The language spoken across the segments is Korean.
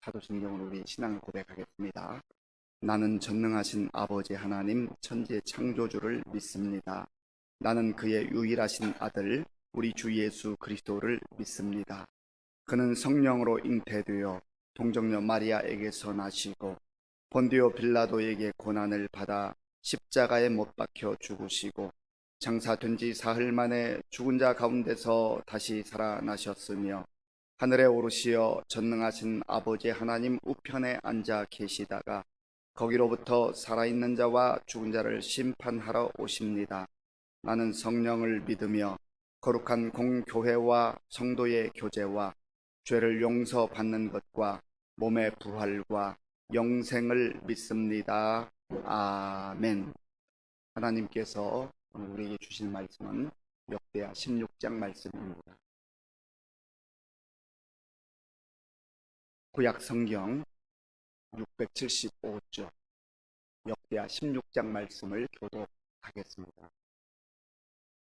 사도신경으로 우리 신앙을 고백하겠습니다. 나는 전능하신 아버지 하나님 천지의 창조주를 믿습니다. 나는 그의 유일하신 아들 우리 주 예수 그리스도를 믿습니다. 그는 성령으로 잉태되어 동정녀 마리아에게서 나시고 본디오 빌라도에게 고난을 받아 십자가에 못 박혀 죽으시고 장사된 지 사흘 만에 죽은 자 가운데서 다시 살아나셨으며 하늘에 오르시어 전능하신 아버지 하나님 우편에 앉아 계시다가 거기로부터 살아있는 자와 죽은 자를 심판하러 오십니다. 나는 성령을 믿으며 거룩한 공교회와 성도의 교제와 죄를 용서받는 것과 몸의 부활과 영생을 믿습니다. 아멘. 하나님께서 오늘 우리에게 주신 말씀은 역대하 16장 말씀입니다. 구약 성경 675쪽 역대하 16장 말씀을 교독하겠습니다.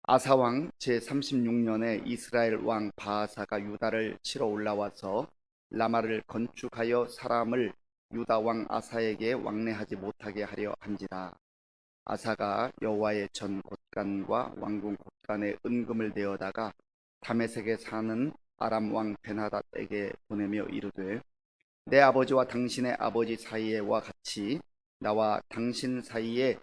아사왕 제36년에 이스라엘 왕 바하사가 유다를 치러 올라와서 라마를 건축하여 사람을 유다 왕 아사에게 왕래하지 못하게 하려 한지라. 아사가 여호와의 전 곳간과 왕궁 곳간에 은금을 내어다가 다메섹에 사는 아람 왕 베나닷에게 보내며 이르되 내 아버지와 당신의 아버지 사이에와 같이 나와 당신 사이에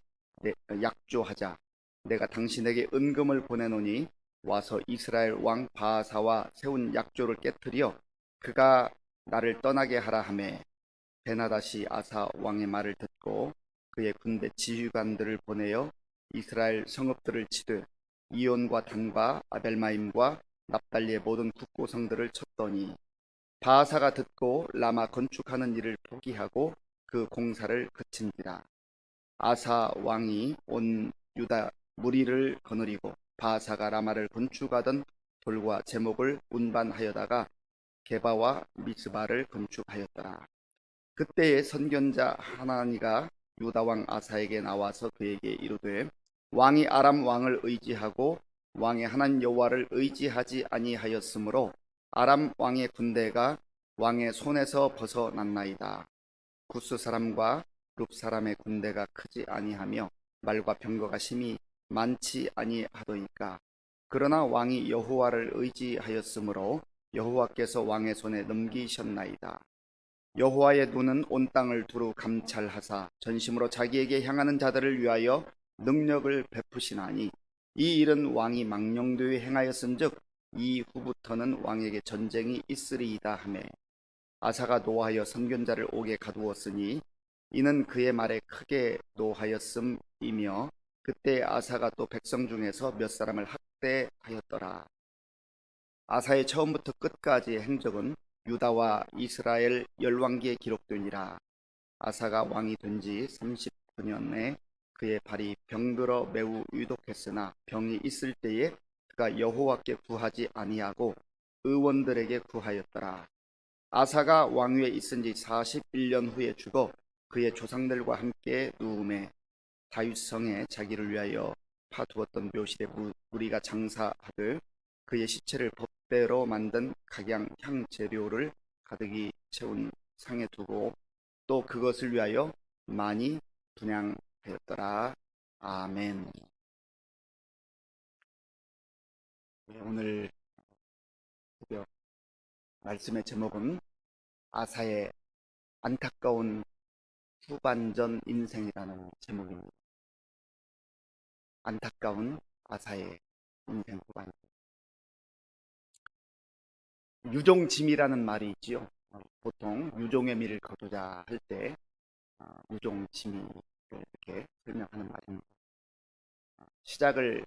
약조하자. 내가 당신에게 은금을 보내노니 와서 이스라엘 왕 바하사와 세운 약조를 깨뜨려 그가 나를 떠나게 하라 하매 베나닷이 아사 왕의 말을 듣고 그의 군대 지휘관들을 보내어 이스라엘 성읍들을 치되 이온과 단과 아벨마임과 납달리의 모든 국고성들을 쳤더니 바하사가 듣고 라마 건축하는 일을 포기하고 그 공사를 그친지라. 아사 왕이 온 유다 무리를 거느리고 바하사가 라마를 건축하던 돌과 제목을 운반하여다가 게바와 미스바를 건축하였더라. 그때의 선견자 하나니가 유다 왕 아사에게 나와서 그에게 이르되 왕이 아람 왕을 의지하고 왕의 하나님 여호와를 의지하지 아니하였으므로 아람 왕의 군대가 왕의 손에서 벗어났나이다. 구스 사람과 룹 사람의 군대가 크지 아니하며 말과 병거가 심히 많지 아니하더이까. 그러나 왕이 여호와를 의지하였으므로 여호와께서 왕의 손에 넘기셨나이다. 여호와의 눈은 온 땅을 두루 감찰하사 전심으로 자기에게 향하는 자들을 위하여 능력을 베푸시나니 이 일은 왕이 망령되이 행하였은즉 이후부터는 왕에게 전쟁이 있으리이다 하매 아사가 노하여 선견자를 옥에 가두었으니 이는 그의 말에 크게 노하였음이며 그때 아사가 또 백성 중에서 몇 사람을 학대하였더라. 아사의 처음부터 끝까지의 행적은 유다와 이스라엘 열왕기에 기록되니라. 아사가 왕이 된 지 39년에 그의 발이 병들어 매우 유독했으나 병이 있을 때에 그가 여호와께 구하지 아니하고 의원들에게 구하였더라. 아사가 왕위에 있은 지 41년 후에 죽어 그의 조상들과 함께 누움에 다윗성에 자기를 위하여 파두었던 묘실에 무리가 장사하되 그의 시체를 법대로 만든 각양 향재료를 가득히 채운 상에 두고 또 그것을 위하여 많이 분향하였더라. 아멘. 오늘 새벽 말씀의 제목은 아사의 안타까운 후반전 인생이라는 제목입니다. 안타까운 아사의 인생 후반전. 유종짐이라는 말이 있지요. 보통 유종의 미를 거두자 할 때 유종짐이 이렇게 설명하는 말입니다. 시작을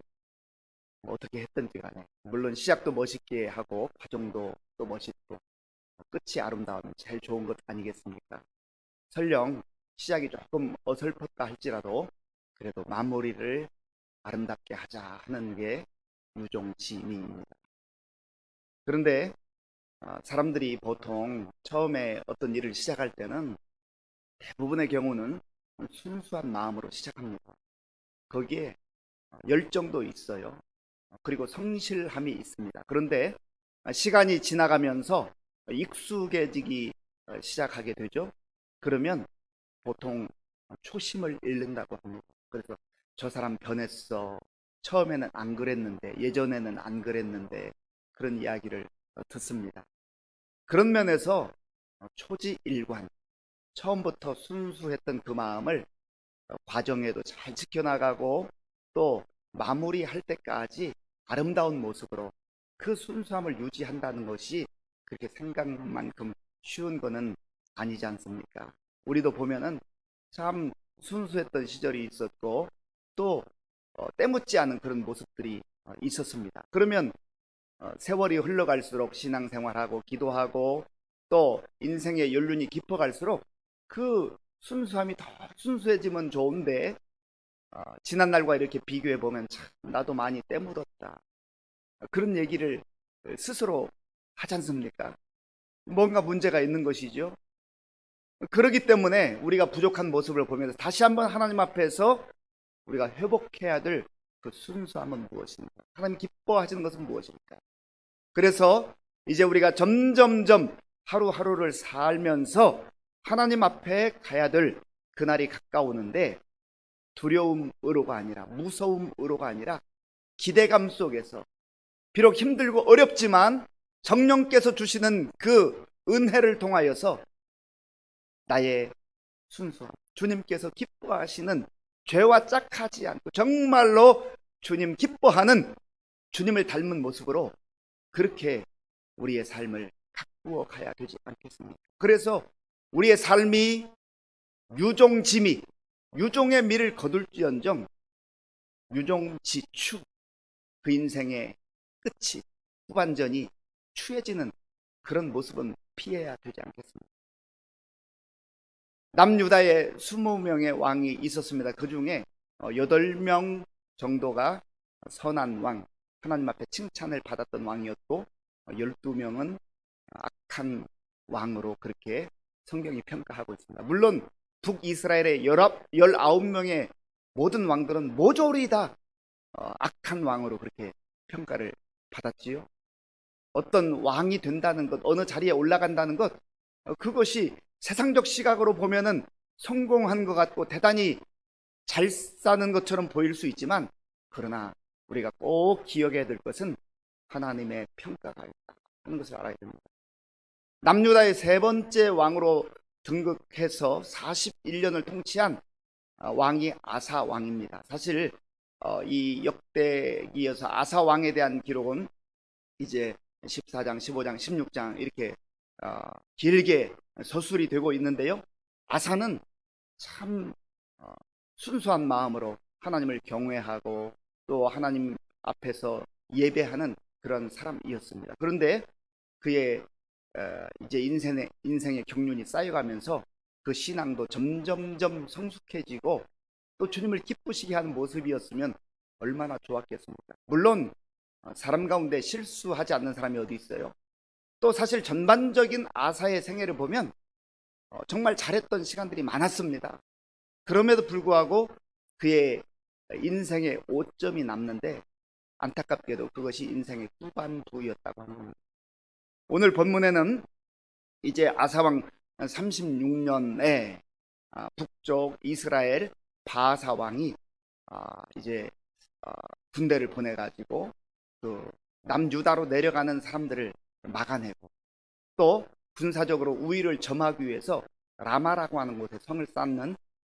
어떻게 했든지 간에 물론 시작도 멋있게 하고 과정도 또 멋있고 끝이 아름다우면 제일 좋은 것 아니겠습니까? 설령 시작이 조금 어설펐다 할지라도 그래도 마무리를 아름답게 하자 하는 게 유종짐입니다. 그런데 사람들이 보통 처음에 어떤 일을 시작할 때는 대부분의 경우는 순수한 마음으로 시작합니다. 거기에 열정도 있어요. 그리고 성실함이 있습니다. 그런데 시간이 지나가면서 익숙해지기 시작하게 되죠. 그러면 보통 초심을 잃는다고 합니다. 그래서 저 사람 변했어. 처음에는 안 그랬는데, 예전에는 안 그랬는데, 그런 이야기를 듣습니다. 그런 면에서 초지일관, 처음부터 순수했던 그 마음을 과정에도 잘 지켜나가고 또 마무리할 때까지 아름다운 모습으로 그 순수함을 유지한다는 것이 그렇게 생각만큼 쉬운 거는 아니지 않습니까? 우리도 보면은 참 순수했던 시절이 있었고 또 때묻지 않은 그런 모습들이 있었습니다. 그러면 세월이 흘러갈수록 신앙생활하고 기도하고 또 인생의 연륜이 깊어갈수록 그 순수함이 더 순수해지면 좋은데 지난 날과 이렇게 비교해 보면 참 나도 많이 때묻었다. 그런 얘기를 스스로 하지 않습니까? 뭔가 문제가 있는 것이죠. 그렇기 때문에 우리가 부족한 모습을 보면서 다시 한번 하나님 앞에서 우리가 회복해야 될 그 순수함은 무엇입니까? 하나님 기뻐하시는 것은 무엇입니까? 그래서 이제 우리가 점점점 하루하루를 살면서 하나님 앞에 가야 될 그날이 가까우는데 두려움으로가 아니라 무서움으로가 아니라 기대감 속에서 비록 힘들고 어렵지만 성령께서 주시는 그 은혜를 통하여서 나의 순수함, 주님께서 기뻐하시는 죄와 짝하지 않고 정말로 주님 기뻐하는 주님을 닮은 모습으로 그렇게 우리의 삶을 가꾸어 가야 되지 않겠습니까? 그래서 우리의 삶이 유종지미, 유종의 미를 거둘지언정 유종지추, 그 인생의 끝이, 후반전이 추해지는 그런 모습은 피해야 되지 않겠습니까? 남유다에 20명의 왕이 있었습니다. 그 중에 8명 정도가 선한 왕, 하나님 앞에 칭찬을 받았던 왕이었고 12명은 악한 왕으로 그렇게 성경이 평가하고 있습니다. 물론 북이스라엘의 19명의 모든 왕들은 모조리 다 악한 왕으로 그렇게 평가를 받았지요. 어떤 왕이 된다는 것, 어느 자리에 올라간다는 것, 그것이 세상적 시각으로 보면은 성공한 것 같고 대단히 잘 사는 것처럼 보일 수 있지만, 그러나 우리가 꼭 기억해야 될 것은 하나님의 평가가 있다 하는 것을 알아야 됩니다. 남유다의 세 번째 왕으로 등극해서 41년을 통치한 왕이 아사 왕입니다. 사실 이 역대기에서 아사 왕에 대한 기록은 이제 14장, 15장, 16장 이렇게 길게 서술이 되고 있는데요. 아사는 참 순수한 마음으로 하나님을 경외하고 또 하나님 앞에서 예배하는 그런 사람이었습니다. 그런데 그의 이제 인생의 경륜이 쌓여가면서 그 신앙도 점점점 성숙해지고 또 주님을 기쁘시게 하는 모습이었으면 얼마나 좋았겠습니까? 물론 사람 가운데 실수하지 않는 사람이 어디 있어요? 또 사실 전반적인 아사의 생애를 보면 정말 잘했던 시간들이 많았습니다. 그럼에도 불구하고 그의 인생의 오점이 남는데 안타깝게도 그것이 인생의 후반부였다고 합니다. 오늘 본문에는 이제 아사왕 36년에 북쪽 이스라엘 바하사 왕이 이제 군대를 보내가지고 그 남유다로 내려가는 사람들을 막아내고 또 군사적으로 우위를 점하기 위해서 라마라고 하는 곳에 성을 쌓는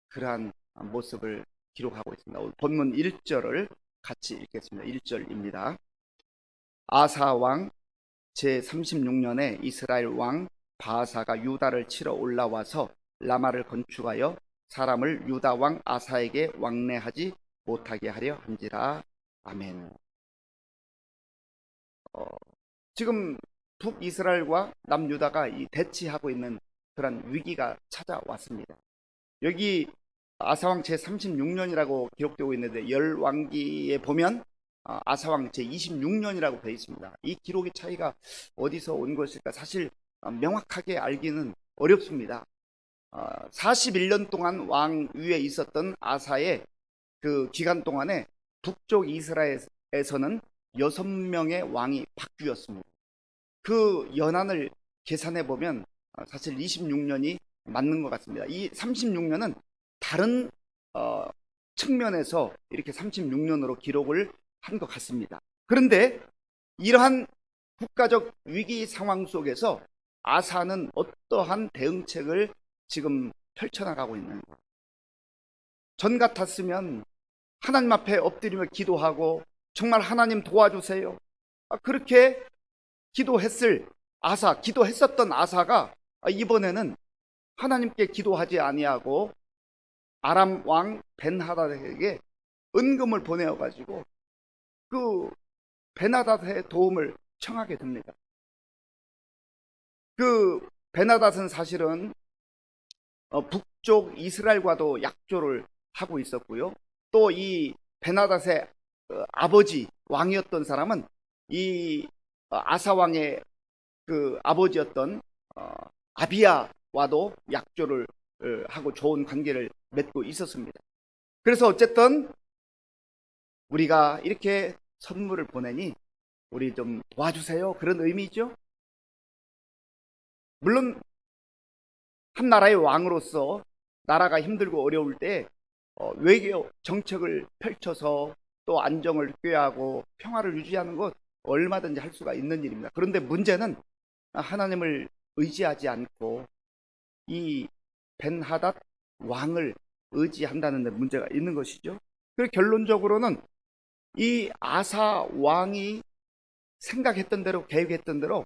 그러한 모습을 기록하고 있습니다. 오늘 본문 1절을 같이 읽겠습니다. 1절입니다. 아사 왕 제36년에 이스라엘 왕 바하사가 유다를 치러 올라와서 라마를 건축하여 사람을 유다 왕 아사에게 왕래하지 못하게 하려 한지라. 아멘. 지금 북이스라엘과 남유다가 대치하고 있는 그런 위기가 찾아왔습니다. 여기 아사왕 제36년이라고 기록되고 있는데 열왕기에 보면 아사왕 제26년이라고 되어 있습니다. 이 기록의 차이가 어디서 온 것일까? 사실 명확하게 알기는 어렵습니다. 41년 동안 왕 위에 있었던 아사의 그 기간 동안에 북쪽 이스라엘에서는 6명의 왕이 바뀌었습니다. 그 연한을 계산해 보면 사실 26년이 맞는 것 같습니다. 이 36년은 다른 측면에서 이렇게 36년으로 기록을 한 것 같습니다. 그런데 이러한 국가적 위기 상황 속에서 아사는 어떠한 대응책을 지금 펼쳐나가고 있는 거예요. 전 같았으면 하나님 앞에 엎드리며 기도하고 정말 하나님 도와주세요, 그렇게 기도했었던 아사가 이번에는 하나님께 기도하지 아니하고 아람 왕 벤하닷에게 은금을 보내어 가지고 그 벤하닷의 도움을 청하게 됩니다. 그 벤하닷은 사실은 북쪽 이스라엘과도 약조를 하고 있었고요. 또 이 벤하닷의 아버지 왕이었던 사람은 이 아사 왕의 그 아버지였던 아비야와도 약조를 하고 좋은 관계를 맺고 있었습니다. 그래서 어쨌든 우리가 이렇게 선물을 보내니 우리 좀 도와주세요, 그런 의미죠. 물론 한 나라의 왕으로서 나라가 힘들고 어려울 때 외교 정책을 펼쳐서 또 안정을 꾀하고 평화를 유지하는 것 얼마든지 할 수가 있는 일입니다. 그런데 문제는 하나님을 의지하지 않고 이 벤하닷 왕을 의지한다는 데 문제가 있는 것이죠. 그래서 결론적으로는 이 아사 왕이 생각했던 대로, 계획했던 대로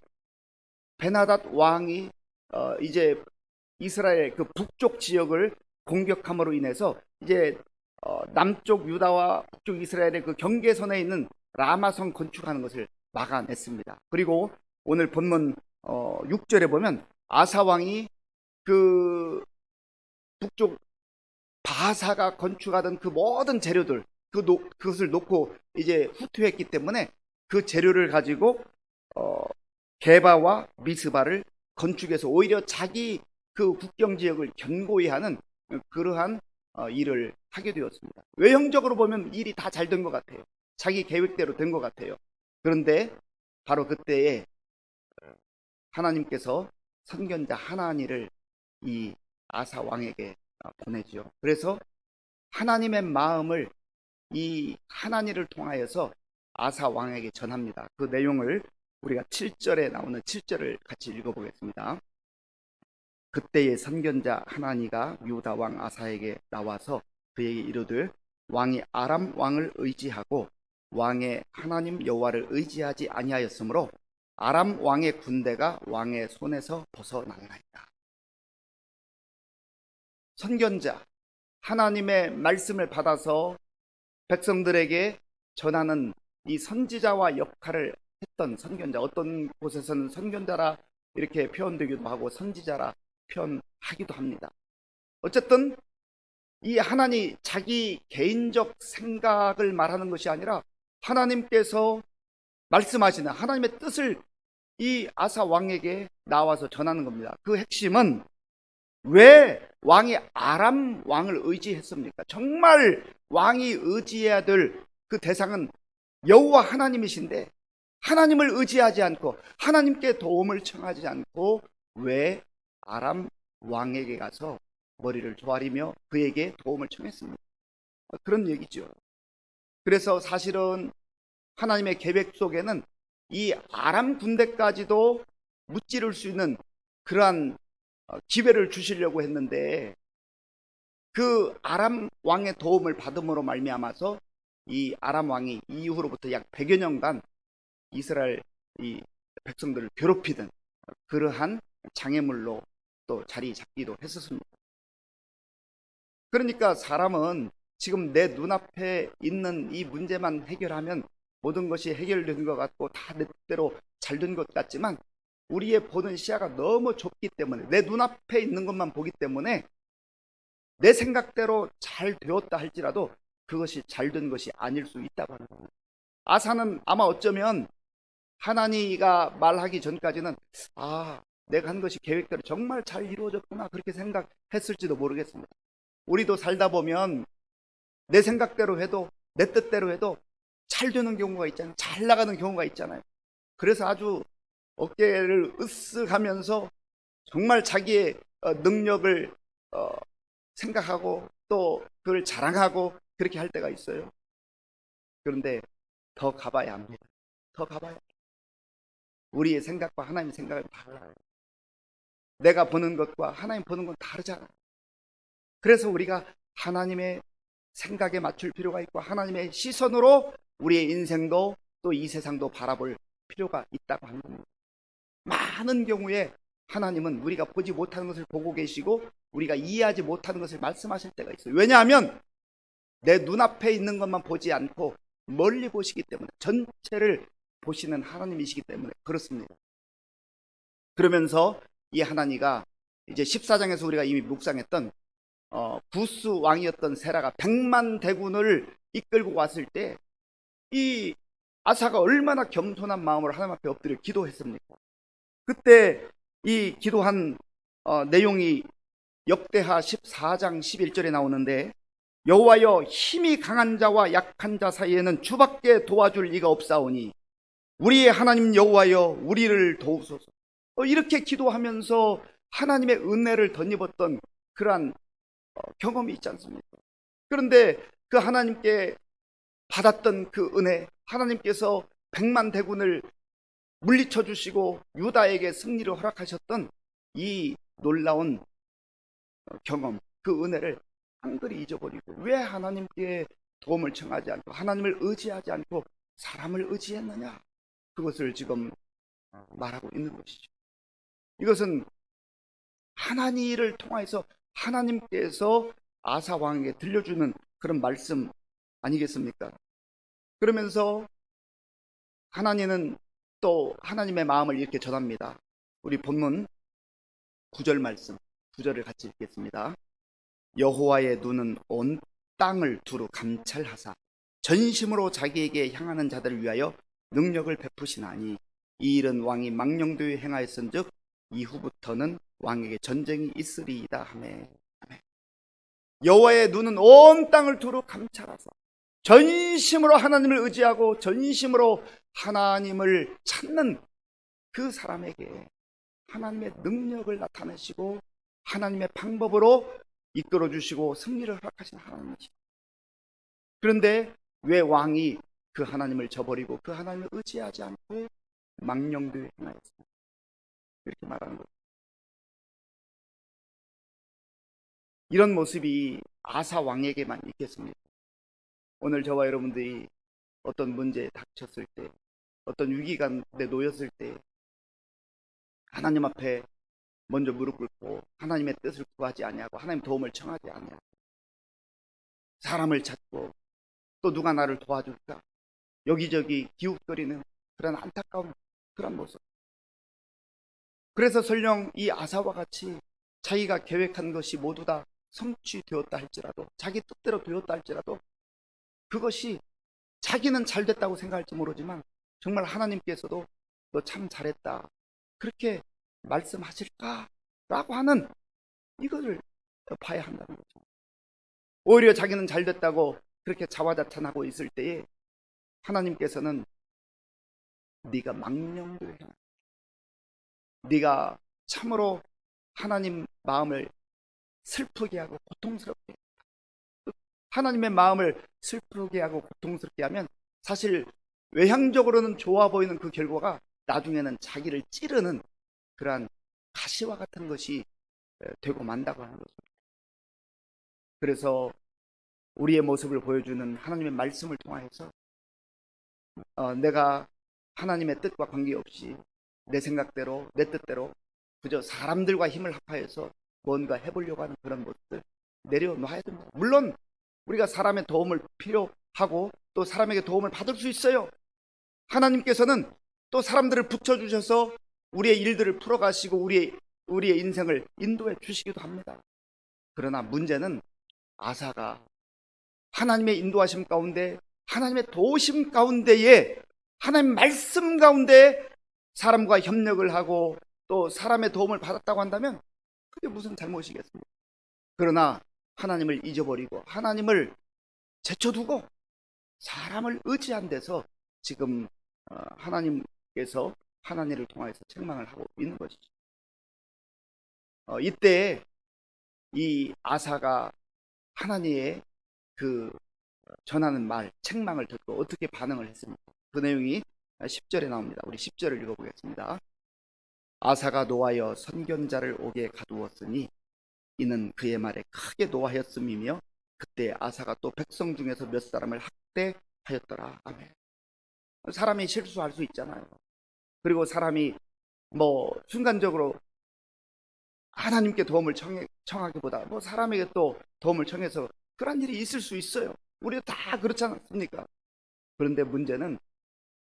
벤하닷 왕이 이제 이스라엘 그 북쪽 지역을 공격함으로 인해서 이제 남쪽 유다와 북쪽 이스라엘의 그 경계선에 있는 라마성 건축하는 것을 막아냈습니다. 그리고 오늘 본문 6절에 보면 아사 왕이 그 북쪽 바사가 건축하던 그 모든 재료들, 그것을 놓고 이제 후퇴했기 때문에 그 재료를 가지고 게바와 미스바를 건축해서 오히려 자기 그 국경 지역을 견고히 하는 그러한 일을 하게 되었습니다. 외형적으로 보면 일이 다 잘 된 것 같아요. 자기 계획대로 된 것 같아요. 그런데 바로 그때에 하나님께서 선견자 하나니를 이 아사 왕에게 보내죠. 그래서 하나님의 마음을 이 하나니를 통하여서 아사 왕에게 전합니다. 그 내용을 우리가 7절에 나오는 7절을 같이 읽어보겠습니다. 그때의 선견자 하나니가 유다 왕 아사에게 나와서 그에게 이르되 왕이 아람 왕을 의지하고 왕의 하나님 여호와를 의지하지 아니하였으므로 아람 왕의 군대가 왕의 손에서 벗어나나이다. 선견자, 하나님의 말씀을 받아서 백성들에게 전하는 이 선지자와 역할을 했던 선견자, 어떤 곳에서는 선견자라 이렇게 표현되기도 하고 선지자라 표현하기도 합니다. 어쨌든 이 하나님 자기 개인적 생각을 말하는 것이 아니라 하나님께서 말씀하시는 하나님의 뜻을 이 아사 왕에게 나와서 전하는 겁니다. 그 핵심은 왜 왕이 아람 왕을 의지했습니까? 정말 왕이 의지해야 될 그 대상은 여호와 하나님이신데 하나님을 의지하지 않고 하나님께 도움을 청하지 않고 왜 아람 왕에게 가서 머리를 조아리며 그에게 도움을 청했습니다. 그런 얘기죠. 그래서 사실은 하나님의 계획 속에는 이 아람 군대까지도 무찌를 수 있는 그러한 기회를 주시려고 했는데 그 아람 왕의 도움을 받음으로 말미암아서 이 아람 왕이 이후로부터 약 100여 년간 이스라엘 이 백성들을 괴롭히던 그러한 장애물로 또 자리 잡기도 했었습니다. 그러니까 사람은 지금 내 눈앞에 있는 이 문제만 해결하면 모든 것이 해결된 것 같고 다 내 뜻대로 잘 된 것 같지만 우리의 보는 시야가 너무 좁기 때문에 내 눈앞에 있는 것만 보기 때문에 내 생각대로 잘 되었다 할지라도 그것이 잘 된 것이 아닐 수 있다고 하는 겁니다. 아사는 아마 어쩌면 하나니가 말하기 전까지는 내가 한 것이 계획대로 정말 잘 이루어졌구나 그렇게 생각했을지도 모르겠습니다. 우리도 살다 보면 내 생각대로 해도 내 뜻대로 해도 잘 되는 경우가 있잖아요. 잘 나가는 경우가 있잖아요. 그래서 아주 어깨를 으쓱하면서 정말 자기의 능력을 생각하고 또 그걸 자랑하고 그렇게 할 때가 있어요. 그런데 더 가봐야 합니다. 더 가봐야 합니다. 우리의 생각과 하나님의 생각은 달라요. 내가 보는 것과 하나님 보는 건 다르잖아요. 그래서 우리가 하나님의 생각에 맞출 필요가 있고 하나님의 시선으로 우리의 인생도 또 이 세상도 바라볼 필요가 있다고 하는 겁니다. 많은 경우에 하나님은 우리가 보지 못하는 것을 보고 계시고 우리가 이해하지 못하는 것을 말씀하실 때가 있어요. 왜냐하면 내 눈앞에 있는 것만 보지 않고 멀리 보시기 때문에, 전체를 보시는 하나님이시기 때문에 그렇습니다. 그러면서 이 하나니가 이제 14장에서 우리가 이미 묵상했던 부스 왕이었던 세라가 100만 대군을 이끌고 왔을 때 이 아사가 얼마나 겸손한 마음으로 하나님 앞에 엎드려 기도했습니까? 그때 이 기도한 내용이 역대하 14장 11절에 나오는데, 여호와여, 힘이 강한 자와 약한 자 사이에는 주밖에 도와줄 이가 없사오니 우리의 하나님 여호와여, 우리를 도우소서. 이렇게 기도하면서 하나님의 은혜를 덧입었던 그러한 경험이 있지 않습니까? 그런데 그 하나님께 받았던 그 은혜, 하나님께서 100만 대군을 물리쳐 주시고 유다에게 승리를 허락하셨던 이 놀라운 경험, 그 은혜를 한글이 잊어버리고 왜 하나님께 도움을 청하지 않고 하나님을 의지하지 않고 사람을 의지했느냐, 그것을 지금 말하고 있는 것이죠. 이것은 하나님을 통해서 하나님께서 아사 왕에게 들려주는 그런 말씀 아니겠습니까? 그러면서 하나님은 또 하나님의 마음을 이렇게 전합니다. 우리 본문 9절 말씀, 9절을 같이 읽겠습니다. 여호와의 눈은 온 땅을 두루 감찰하사 전심으로 자기에게 향하는 자들을 위하여 능력을 베푸시나니 이 일은 왕이 망령되이 행하였은즉 이후부터는 왕에게 전쟁이 있으리이다 하매. 여호와의 눈은 온 땅을 두루 감찰하사 전심으로 하나님을 의지하고 전심으로 하나님을 찾는 그 사람에게 하나님의 능력을 나타내시고 하나님의 방법으로 이끌어 주시고 승리를 허락하신 하나님이시죠. 그런데 왜 왕이 그 하나님을 저버리고 그 하나님을 의지하지 않고 망령되이 행하였습니까? 이렇게 말하는 거죠. 이런 모습이 아사 왕에게만 있겠습니다. 오늘 저와 여러분들이 어떤 문제에 닥쳤을 때, 어떤 위기가 내 놓였을 때 하나님 앞에 먼저 무릎 꿇고 하나님의 뜻을 구하지 아니하고 하나님 도움을 청하지 아니하고 사람을 찾고 또 누가 나를 도와줄까 여기저기 기웃거리는 그런 안타까운 그런 모습. 그래서 설령 이 아사와 같이 자기가 계획한 것이 모두 다 성취되었다 할지라도, 자기 뜻대로 되었다 할지라도 그것이 자기는 잘 됐다고 생각할지 모르지만 정말 하나님께서도 너 참 잘했다 그렇게 말씀하실까라고 하는 이것을 봐야 한다는 거죠. 오히려 자기는 잘 됐다고 그렇게 자화자찬하고 있을 때에 하나님께서는 네가 망령되이 행하라, 네가 참으로 하나님 마음을 슬프게 하고 고통스럽게, 하나님의 마음을 슬프게 하고 고통스럽게 하면 사실 외향적으로는 좋아 보이는 그 결과가 나중에는 자기를 찌르는 그러한 가시와 같은 것이 되고 만다고 하는 것입니다. 그래서 우리의 모습을 보여주는 하나님의 말씀을 통해서 내가 하나님의 뜻과 관계없이 내 생각대로 내 뜻대로 그저 사람들과 힘을 합하여서 뭔가 해보려고 하는 그런 모습을 내려놔야 됩니다. 물론 우리가 사람의 도움을 필요하고 또 사람에게 도움을 받을 수 있어요. 하나님께서는 또 사람들을 붙여주셔서 우리의 일들을 풀어가시고 우리의 인생을 인도해 주시기도 합니다. 그러나 문제는 아사가 하나님의 인도하심 가운데, 하나님의 도우심 가운데에, 하나님 말씀 가운데 사람과 협력을 하고 또 사람의 도움을 받았다고 한다면 그게 무슨 잘못이겠습니까? 그러나 하나님을 잊어버리고 하나님을 제쳐두고 사람을 의지한 데서 지금 하나님께서 하나님을 통하여서 책망을 하고 있는 것이죠. 이때 이 아사가 하나님의 그 전하는 말, 책망을 듣고 어떻게 반응을 했습니까? 그 내용이 10절에 나옵니다. 우리 10절을 읽어보겠습니다. 아사가 노하여 선견자를 옥에 가두었으니 이는 그의 말에 크게 노하였음이며 그때 아사가 또 백성 중에서 몇 사람을 학대하였더라. 아멘. 사람이 실수할 수 있잖아요. 그리고 사람이 순간적으로 하나님께 도움을 청하기보다 사람에게 또 도움을 청해서 그런 일이 있을 수 있어요. 우리도 다 그렇지 않습니까? 그런데 문제는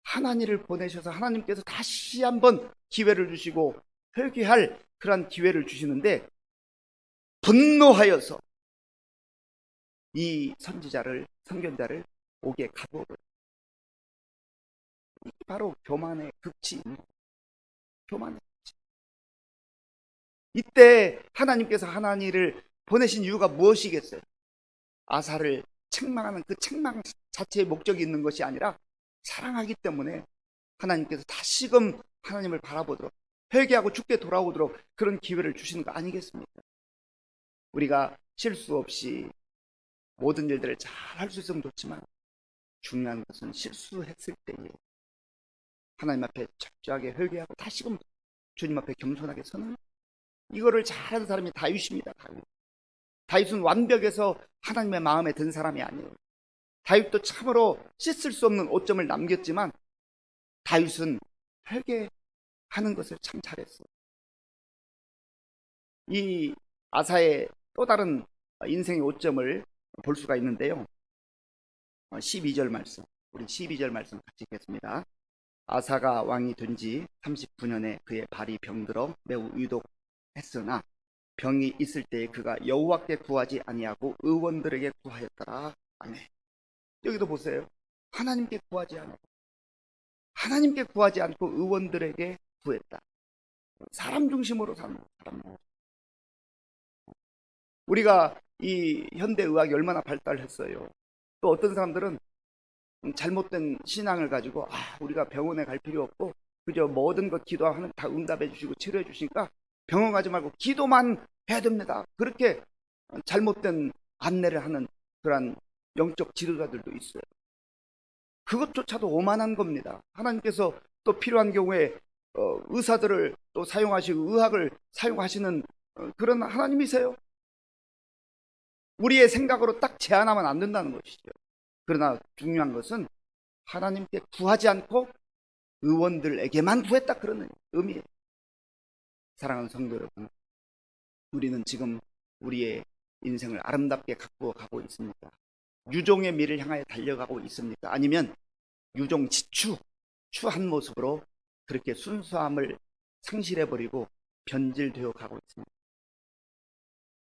하나님을 보내셔서 하나님께서 다시 한번 기회를 주시고 회개할 그런 기회를 주시는데 분노하여서 이 선견자를 옥에 가두어버려요. 이게 바로 교만의 극치입니다. 교만의 극치. 이때 하나님께서 하나님을 보내신 이유가 무엇이겠어요? 아사를 책망하는 그 책망 자체의 목적이 있는 것이 아니라 사랑하기 때문에 하나님께서 다시금 하나님을 바라보도록 회개하고 주께 돌아오도록 그런 기회를 주시는 거 아니겠습니까? 우리가 실수 없이 모든 일들을 잘 할 수 있으면 좋지만 중요한 것은 실수했을 때에 하나님 앞에 철저하게 회개하고 다시금 주님 앞에 겸손하게 서는 이거를 잘하는 사람이 다윗입니다. 다윗은 완벽해서 하나님의 마음에 든 사람이 아니에요. 다윗도 참으로 씻을 수 없는 오점을 남겼지만 다윗은 회개하는 것을 참 잘했어요. 이 아사의 또 다른 인생의 오점을 볼 수가 있는데요. 12절 말씀, 우리 12절 말씀 같이 읽겠습니다. 아사가 왕이 된 지 39년에 그의 발이 병들어 매우 위독했으나 병이 있을 때에 그가 여호와께 구하지 아니하고 의원들에게 구하였더라. 아멘. 여기도 보세요. 하나님께 구하지 않고 의원들에게 구했다. 사람 중심으로 사는 사람. 우리가 이 현대의학이 얼마나 발달했어요. 또 어떤 사람들은 잘못된 신앙을 가지고 우리가 병원에 갈 필요 없고 그저 모든 것 기도하면 다 응답해 주시고 치료해 주시니까 병원 가지 말고 기도만 해야 됩니다. 그렇게 잘못된 안내를 하는 그런 영적 지도자들도 있어요. 그것조차도 오만한 겁니다. 하나님께서 또 필요한 경우에 의사들을 또 사용하시고 의학을 사용하시는 그런 하나님이세요. 우리의 생각으로 딱 제한하면 안 된다는 것이죠. 그러나 중요한 것은 하나님께 구하지 않고 의원들에게만 구했다 그런 의미예요. 사랑하는 성도 여러분, 우리는 지금 우리의 인생을 아름답게 가꾸어 가고 있습니까? 유종의 미를 향하여 달려가고 있습니까? 아니면 유종지추, 추한 모습으로 그렇게 순수함을 상실해버리고 변질되어 가고 있습니다.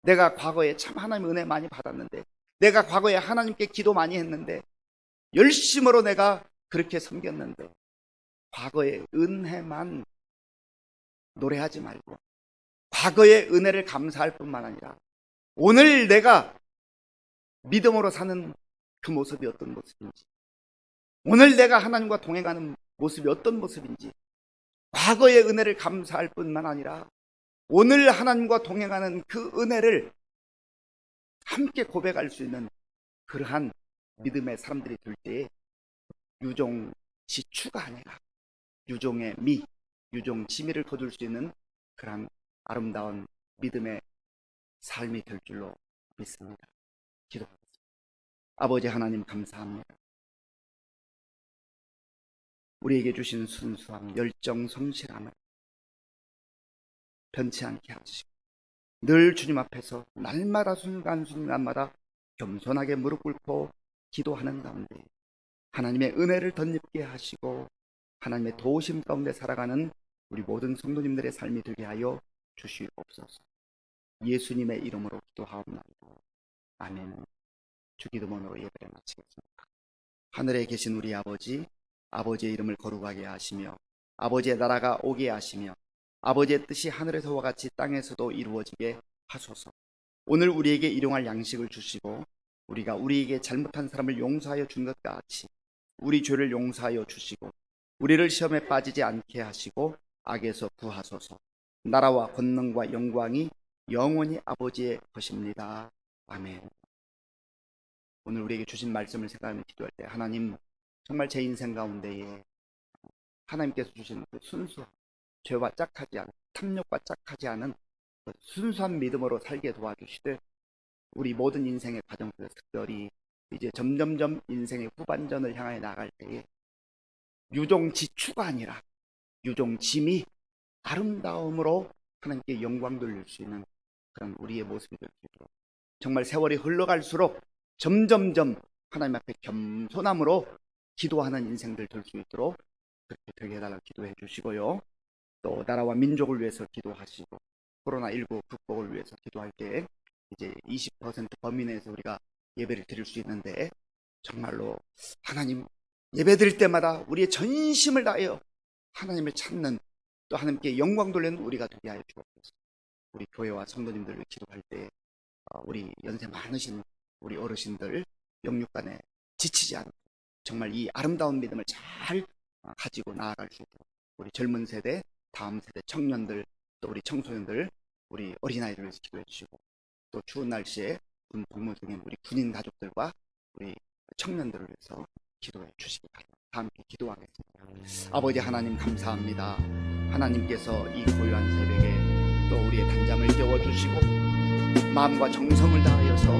내가 과거에 참 하나님의 은혜 많이 받았는데, 내가 과거에 하나님께 기도 많이 했는데, 열심으로 내가 그렇게 섬겼는데, 과거의 은혜만 노래하지 말고 과거의 은혜를 감사할 뿐만 아니라 오늘 내가 믿음으로 사는 그 모습이 어떤 모습인지, 오늘 내가 하나님과 동행하는 모습이 어떤 모습인지 과거의 은혜를 감사할 뿐만 아니라 오늘 하나님과 동행하는 그 은혜를 함께 고백할 수 있는 그러한 믿음의 사람들이 될 때에 유종지추가 아니라 유종의 미, 유종지미를 거둘 수 있는 그러한 아름다운 믿음의 삶이 될 줄로 믿습니다. 기도하겠습니다. 아버지 하나님 감사합니다. 우리에게 주신 순수함, 열정, 성실함을 변치 않게 하시고 늘 주님 앞에서 날마다 순간순간마다 겸손하게 무릎 꿇고 기도하는 가운데 하나님의 은혜를 덧입게 하시고 하나님의 도우심 가운데 살아가는 우리 모든 성도님들의 삶이 되게 하여 주시옵소서. 예수님의 이름으로 기도하옵나이다. 아멘. 주기도문으로 예배를 마치겠습니다. 하늘에 계신 우리 아버지, 아버지의 이름을 거룩하게 하시며 아버지의 나라가 오게 하시며 아버지의 뜻이 하늘에서와 같이 땅에서도 이루어지게 하소서. 오늘 우리에게 일용할 양식을 주시고 우리가 우리에게 잘못한 사람을 용서하여 준 것 같이 우리 죄를 용서하여 주시고 우리를 시험에 빠지지 않게 하시고 악에서 구하소서. 나라와 권능과 영광이 영원히 아버지의 것입니다. 아멘. 오늘 우리에게 주신 말씀을 생각하며 기도할 때 하나님, 정말 제 인생 가운데에 하나님께서 주신 그 순수한, 죄와 짝하지 않은, 탐욕과 짝하지 않은 그 순수한 믿음으로 살게 도와주시되, 우리 모든 인생의 과정 속에서 특별히 이제 점점점 인생의 후반전을 향해 나갈 때에 유종지추가 아니라 유종짐이 아름다움으로 하나님께 영광 돌릴 수 있는 그런 우리의 모습이 될 수 있도록, 정말 세월이 흘러갈수록 점점점 하나님 앞에 겸손함으로 기도하는 인생들 될 수 있도록 그렇게 되게 해달라고 기도해 주시고요. 또 나라와 민족을 위해서 기도하시고, 코로나19 극복을 위해서 기도할 때 이제 20% 범위 내에서 우리가 예배를 드릴 수 있는데, 정말로 하나님 예배 드릴 때마다 우리의 전심을 다하여 하나님을 찾는, 또 하나님께 영광 돌리는 우리가 되게 하여 주옵소서. 우리 교회와 성도님들을 기도할 때 우리 연세 많으신 우리 어르신들 영육간에 지치지 않고 정말 이 아름다운 믿음을 잘 가지고 나아갈 수 있도록, 우리 젊은 세대, 다음 세대 청년들, 또 우리 청소년들, 우리 어린아이들을 위해서 기도해 주시고, 또 추운 날씨에 군 복무 중인 우리 군인 가족들과 우리 청년들을 위해서 기도해 주시기 바랍니다. 함께 기도하겠습니다. 아버지 하나님, 감사합니다. 하나님께서 이 고요한 새벽에 또 우리의 단잠을 깨워주시고 마음과 정성을 다하여서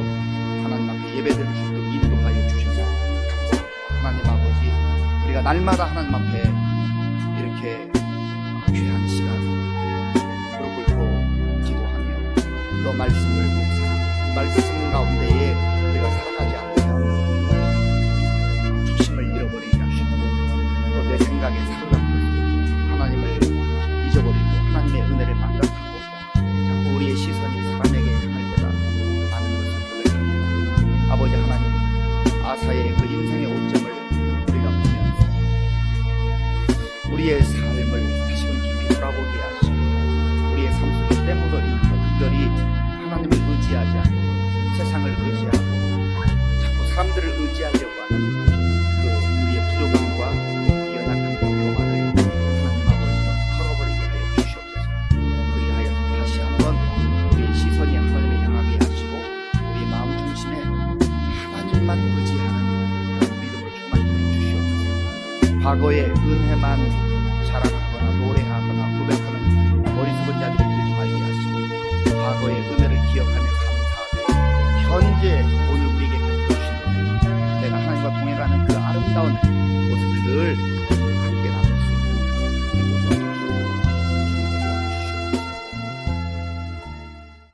하나님 앞에 예배드릴 수 있도록 인도하여 주셔서 감사합니다. 하나님 아버지, 우리가 날마다 하나님 앞에 이렇게 귀한 시간 무릎 꿇고 기도하며 또 말씀을 묵상하고 말씀 가운데에 우리가 살아가지 않으면 초심을 잃어버리기가 쉽고, 또 내 생각에 사로잡혀서 하나님을 잊어버리고 하나님의 은혜를 망각하고 자꾸 우리의 시선이 사람에게 향할 때가 많은 것을 보게 됩니다. 아버지 하나님, 아사의 그 인생의 오점을 우리가 보면서 우리의 삶을 다시금 깊이 돌아보게 하시고, 우리의 삶 속에 때묻어있는 특별히 하나님을 의지하지 않고 세상을 의지하고 자꾸 사람들을 의지하려고 하는 그 우리의 부족함과 연약함과 교만을 하나님 아버지로 털어버리게 하여 주시옵소서. 그리하여서 다시 한번 우리의 시선이 하나님을 향하게 하시고 우리 마음 중심에 하나님만 의지하는 그런 믿음으로 충만히 해 주시옵소서. 과거의 은혜만